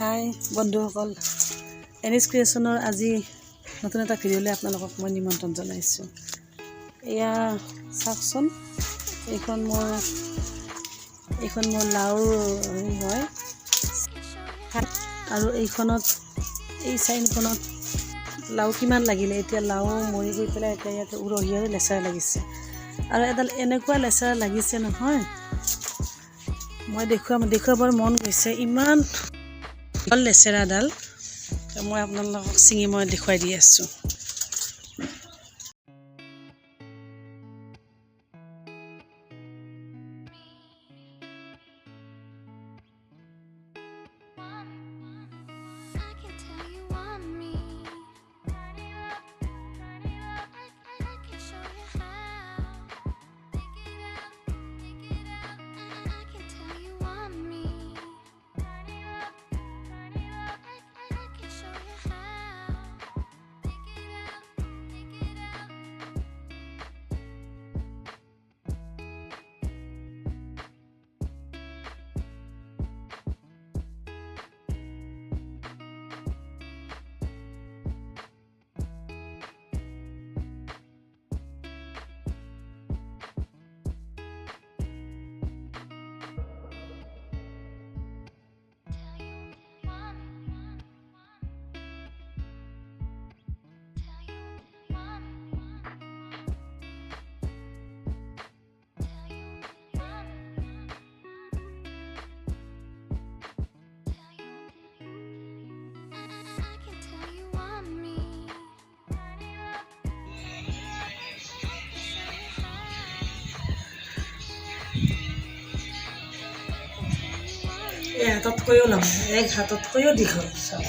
হাই বন্ধুসকল, এনিছ ক্ৰিয়েশ্যনৰ আজি নতুন এটা ভিডিঅ'লৈ আপোনালোকক মই নিমন্ত্ৰণ জনাইছোঁ। এয়া চাওকচোন, এইখন মোৰ লাওৰ হয় আৰু এইখনত এই চাইনখনত লাও কিমান লাগিলে। এতিয়া লাও মৰি গৈ পেলাই এতিয়া ইয়াতে উৰহি আৰু লেচেৰা লাগিছে, আৰু এডাল এনেকুৱা লেচেৰা লাগিছে নহয়, মই দেখুৱাবৰ মন গৈছে। ইমান লেচেৰাডাল মই আপোনালোকক ছিঙি দেখুৱাই দি আছোঁ। এই হাততকৈও লম্বা, এক হাততকৈও দীঘল। চাওক,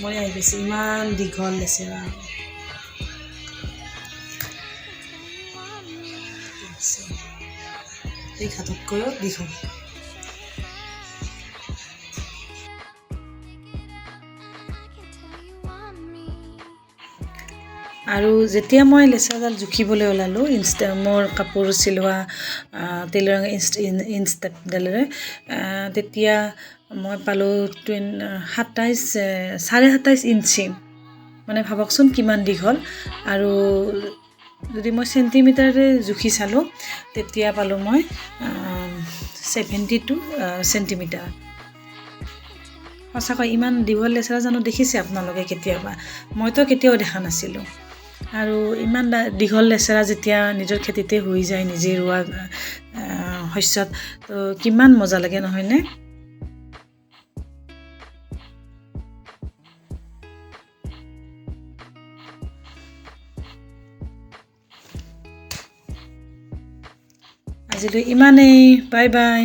মই আহি গৈছে, ইমান দীঘল লেচেৰা। এক হাততকৈও দীঘল। আৰু যেতিয়া মই লেচেৰাডাল জুখিবলৈ ওলালোঁ, মোৰ কাপোৰ চিলোৱা টেইলৰিং ইনষ্টেপডালেৰে, তেতিয়া মই পালোঁ 27.5 ইঞ্চি। মানে ভাবকচোন কিমান দীঘল। আৰু যদি মই চেণ্টিমিটাৰে জুখি চালোঁ, তেতিয়া পালোঁ মই 72 চেণ্টিমিটাৰ। সঁচাকৈ ইমান দীঘল লেচেৰা জানো দেখিছে আপোনালোকে কেতিয়াবা? মইতো কেতিয়াও দেখা নাছিলোঁ। আৰু ইমান দীঘল লেচেৰা যেতিয়া নিজৰ খেতিতে হৈ যায়, নিজে ৰোৱা শস্যত, তো কিমান মজা লাগে, নহয়নে? আজিলৈ ইমানেই। Bye bye.